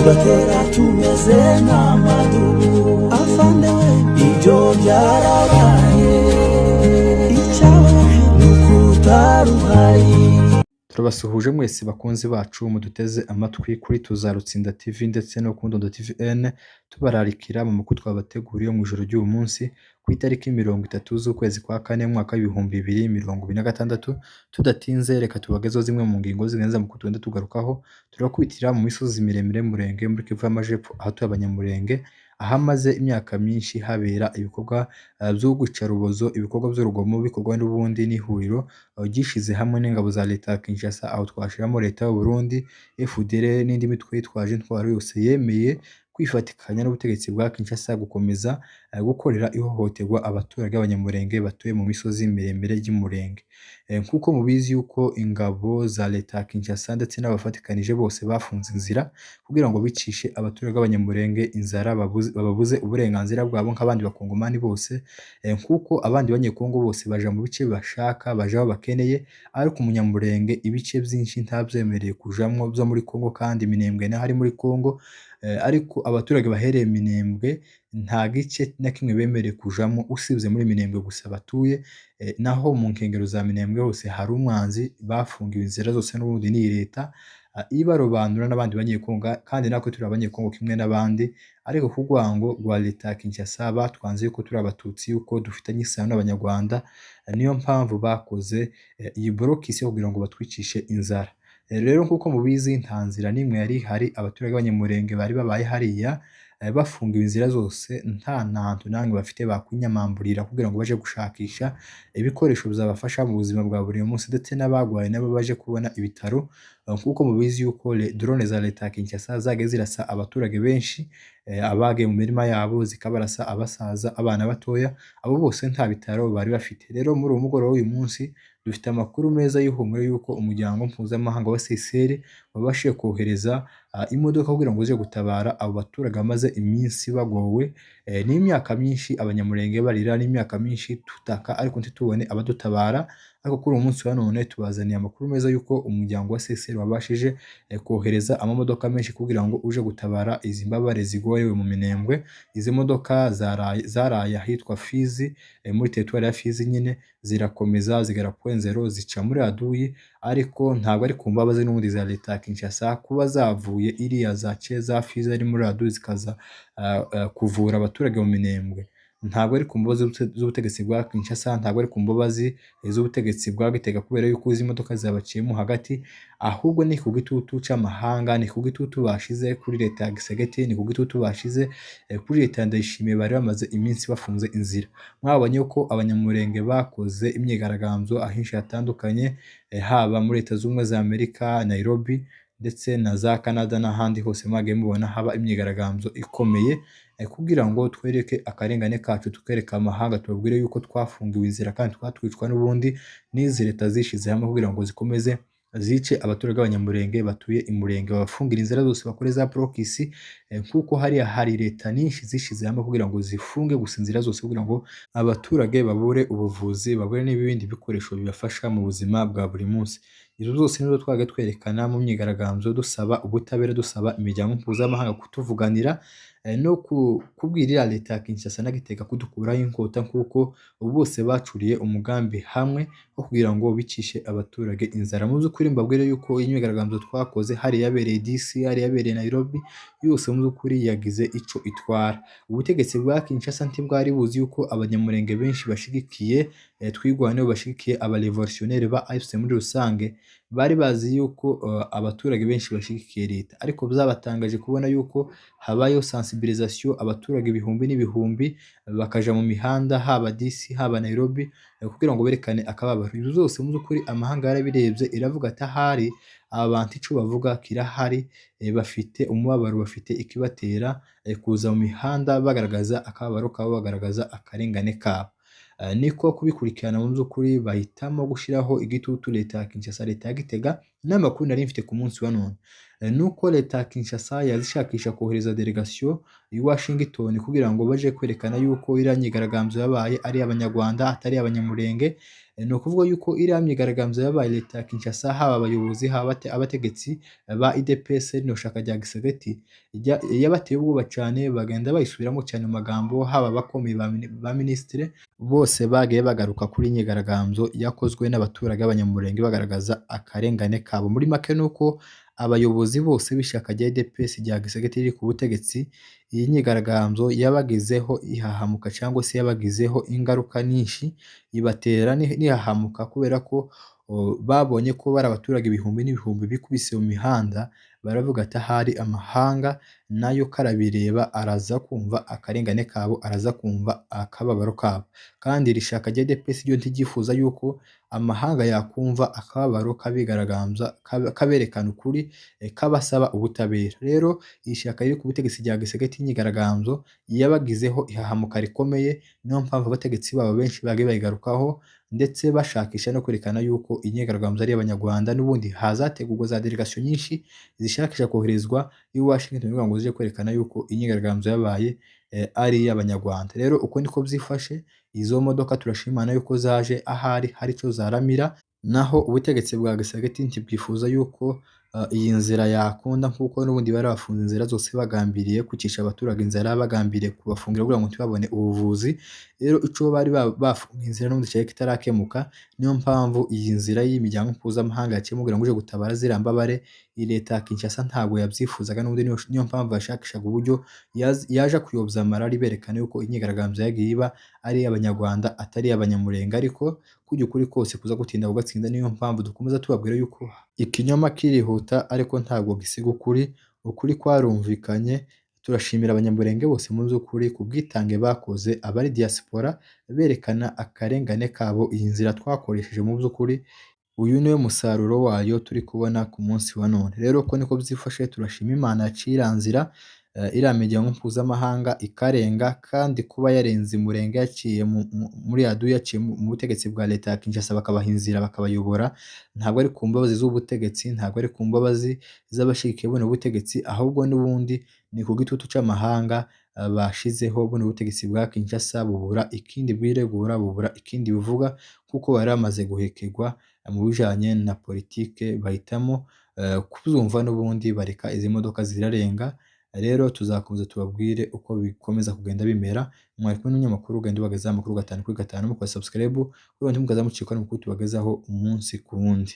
tugatera tumeze nk'amadubu afande we ibyo byarabaye icyabaye n'ukutaruhari. Turabasuhuje mwese bakunzi bacu muduteze amatwi kuri Tuzarutsinda TV ndetse no ku Ndondo TVN, tubararikira mu makuru twabateguriye mu ijoro ry'uyu munsi ku itariki 30 z'ukwezi kwa kane mwaka w'ibihumbi 2026. Tudatinze reka tubagezeho zimwe mu ngingo zigenza mu kutugenda tugarukaho. Turakubitira mu misozi miremire Murenge muri Kivu y'Amajepfo ahatuye Abanyamurenge, ahamaze imyaka myinshi habera ibikorwa byo guca rubozo, ibikorwa by'urugomo bikorwa n'ubundi n'ihuriro gishize hamwe n'ingabo za leta ya Kinshasa, aho twashiramo leta y'u Burundi, FDLR n'indi mitwe yitwaje intwaro yose yemeye kwifatikanya n'ubutegetsi bwa Kinshasa gukomeza gukorera ihohoterwa abaturage b'Abanyamurenge batuye mu misozi miremire y'Umurenge. Nkuko mubizi yuko ingabo za leta ya Kinshasa ndetse n'abafatikanije bose bafunze inzira kugira ngo bicishe abaturage b'Abanyamurenge inzara, bababuze uburenganzira bwabo nk'abandi bakongomani bose, nkuko abandi banyekongo bose baja mu bice bashaka, baje aho bakeneye, ariko umunyamurenge ibice byinshi ntabyemereye kujamwo byo muri Kongo, kandi Minembwe naho ari muri Kongo, ariko abaturage bahereye Minembwe nta gice na kimwe bemereye kujamo usibye muri Minembwe gusa batuye, naho mu nkengero za Minembwe hose hari umwanzi, bafungiwe inzira zose n'ubundi ni leta ibarobanura n'abandi banyekongo, kandi natwe turi abanyekongo kimwe n'abandi, ariko ku rwango rwa leta ya Kinshasa batwanze yuko turi abatutsi, yuko dufitanye isano n'Abanyarwanda, niyo mpamvu bakoze iyi borokisi kugira ngo batwicishe inzara. Rero nkuko mubizi nta nzira nimwe yari hari, abaturage b'Abanyamurenge bari babaye hariya bafungiwe inzira zose, nta nantu namwe bafite bakwinyamamburira kugira ngo baje gushakisha ibikoresho bizabafasha mu buzima bwa buri munsi, ndetse n'abagwaye nabo baje kubona ibitaro. Nkuko mubizi yuko drone za leta ya Kinshasa zage zirasa abaturage benshi, abagiye mu mirima yabo zikabarasa, abasaza, abana batoya, abo bose nta bitaro bari bafite. Rero muri uwo mugoroba w'uyu munsi dufite amakuru meza y'ihumure yuko umuryango mpuzamahanga wa CICR wabashije kohereza imodoka kugira ngo uje gutabara abo baturage bamaze iminsi bagowe, n'imyaka myinshi Abanyamurenge barira, n'imyaka myinshi tutaka ariko ntitubone abadutabara. Ariko kuri uyu munsi wa none tubazaniye amakuru meza yuko umuryango wa CICR wabashije kohereza amamodoka menshi kugira ngo uje gutabara izi mbabare zigorewe mu Minembwe. Izi modoka zaraye ahitwa Fizi, muri teritwari ya Fizi nyine, zirakomeza zigera point zero zica muri Aduyi, ariko ntabwo ari ku mbabazi n'ubundi za leta ya Kinshasa kuba zavuye iriya zaciye za Fizi ari muri Aduyi zikaza kuvura abaturage mu Minembwe. Ntabwo ari ku mbabazi z'ubutegetsi bwa Kinshasa, ntabwo ari ku mbabazi z'ubutegetsi bwa Gitega kubera yuko izi modoka zabaciyemo hagati, ahubwo ni ku gitutu c'amahanga, ni ku gitutu bashize kuri leta ya Gisegeti, ni ku gitutu bashize kuri leta ya Ndayishimiye bari bamaze iminsi bafunze inzira. Mwabonye ko Abanyamurenge bakoze imyigaragambyo ahinshi hatandukanye, haba muri Leta z'Ubumwe za Amerika, Nairobi, ndetse na za Canada n'ahandi hose mwagiye mubona haba imyigaragambyo ikomeye, kugira ngo twereke akarengane kacu, tukereka amahanga, tubabwire yuko twafungiwe inzira kandi twatwicwa n'ubundi n'izi leta zishize hamwe kugira ngo zikomeze zice abaturage b'Abanyamurenge batuye imurenge, babafungira inzira zose, bakore za prokisi, nkuko hari leta nyinshi zishize hamwe kugira ngo zifunge gusa inzira zose kugira ngo abaturage babure ubuvuzi, babure n'ibindi bikoresho bibafasha mu buzima bwa buri munsi. Izo zose nizo twaga twerekana mu myigaragambyo, dusaba ubutabera, dusaba imiryango mpuzamahanga kutuvuganira, no kubwirira leta ya Kinshasa na Gitega kudukuraho inkota, nkuko bose bacuriye umugambi hamwe wo kugira ngo bicishe abaturage inzara. Mu by'ukuri mbabwire yuko imyigaragambyo twakoze hari yabereye DC, hari yabereye Nairobi, yose mu by'ukuri yagize ico itwara. Ubutegetsi bwa Kinshasa ntibwari buzi yuko Abanyamurenge benshi bashigikiye twigwaneho, bashigikiye abarevolutionnaire ba AFC muri rusange, bari bazi yuko abaturage benshi bashigikiye leta, ariko byabatangaje kubona yuko habayo sensibilisation, abaturage ibihumbi n'ibihumbi bakaja mu mihanda, haba DC haba Nairobi, kugira ngo berekane akababaro. Ibyo zose mu by'ukuri amahanga yarabirebye, iravuga ati ahari aba bantu ico bavuga kirahari, bafite umubabaro, bafite ikibatera kuza mu mihanda bagaragaza akababaro kabo, bagaragaza akarengane kabo. Niko kubikurikirana mu by'ukuri bahitamo gushiraho igitutu leta ya Kinshasa, leta ya Gitega n'amakuru nari mfite ku munsi wa none nuko leta ya Kinshasa yazishakisha kohereza delegation i Washington kugira ngo baje kwerekana yuko iriya myigaragambyo yabaye ari abanyarwanda atari abanyamurenge. Ni ukuvuga yuko iriya myigaragambyo yabaye leta ya Kinshasa, haba abayobozi haba abategetsi ba UDPS rino shaka rya Gisegeti yabateye ubwoba cyane, bagenda bayisubiramo cyane mu magambo, haba abakomeye ba minisitiri bose bagiye bagaruka kuri imyigaragambyo yakozwe n'abaturage b'abanyamurenge bagaragaza akarengane kabo. Muri make ni uko abayobozi bose b'ishyaka rya UDPS rya Gisegeti riri ku butegetsi, iyi myigaragambyo yabagizeho ihahamuka cyangwa se yabagizeho ingaruka nyinshi, ibatera n'ihahamuka kubera ko babonye ko bari abaturage ibihumbi n'ibihumbi bikubise mu mihanda, baravuga ati ahari amahanga nayo karabireba araza kumva akarengane kabo, araza kumva akababaro kabo. Kandi iri shyaka rya UDPS ryo ntiryifuza yuko amahanga yakumva akababaro k'abigaragambya kaberekana ukuri, kabasaba ubutabera. Rero iri shyaka riri ku butegetsi rya Gisegeti imyigaragambyo yabagizeho ihahamuka rikomeye, niyo mpamvu abategetsi babo benshi bagiye bayigarukaho ndetse bashakisha no kwerekana yuko imyigaragambyo ari iy'abanyarwanda. N'ubundi hazategurwa za delegation nyinshi zishakisha koherezwa i Washington kugira ngo zije kwerekana yuko imyigaragambyo yabaye ari iy'abanyarwanda. Rero uko niko byifashe, izo modoka turashimana yuko zaje ahari hari icyo zaramira, naho ubutegetsi bwa Gisegeti ntibwifuza yuko iyi nzira yakunda, kuko n'ubundi bari bafunze inzira zose bagambiriye kwicisha abaturage inzara, bagambiriye kubafungira kugira ngo ntibabone ubuvuzi. Rero ico bari bafunga inzira n'ubundi cyari kitarakemuka, niyo mpamvu iyi nzira y'imiryango mpuzamahanga yaciye kugira ngo uje gutabara ziriya mbabare. Iyi leta ya Kinshasa ntabwo yabyifuzaga, n'ubundi niyo mpamvu yashakishaga uburyo yaje kuyobya amarari berekana yuko imyigaragambyo yagiye iba ari iy'abanyarwanda atari iy'abanyamurenge. Ariko kujya ukuri kose kuza gutinda kugatsinda, niyo mpamvu dukomeza tubabwira yuko ikinyoma kirihuta ariko ntabwo gisiga ukuri. Ukuri kwarumvikanye. Turashimira abanyamurenge bose mu by'ukuri ku bwitange bakoze, abari diaspora berekana akarengane kabo. Iyi nzira twakoresheje mu by'ukuri, uyu niwe musaruro wayo turi kubona ku munsi wa none. Rero uko niko byifashe, turashima Imana yaciye iriya nzira, iriya miryango mpuzamahanga ikarenga, kandi kuba yarenze umurenge yaciye muri adu, yaciye mu butegetsi bwa leta ya Kinshasa bakabaha inzira bakabayobora, ntabwo ari ku mbabazi z'ubutegetsi, ntabwo ari ku mbabazi z'abashigikiye buno butegetsi, ahubwo n'ubundi ni ku gitutu cy'amahanga bashizeho. buno butegetsi bwa Kinshasa bubura ikindi bwiregura, bubura ikindi bivuga, kuko bari bamaze guhekegwa mu bijanye na politike, bahitamo kubyumva n'ubundi bareka izi modoka zirarenga. Rero tuzakomeza tubabwire uko bikomeza kugenda bimera. Mwari kumwe n'umunyamakuru ugenda ubagezaho amakuru 5 kuri 5, mukora subscribe kugira ngo ntimukaza mucikwa n'amakuru tubagezaho umunsi ku wundi.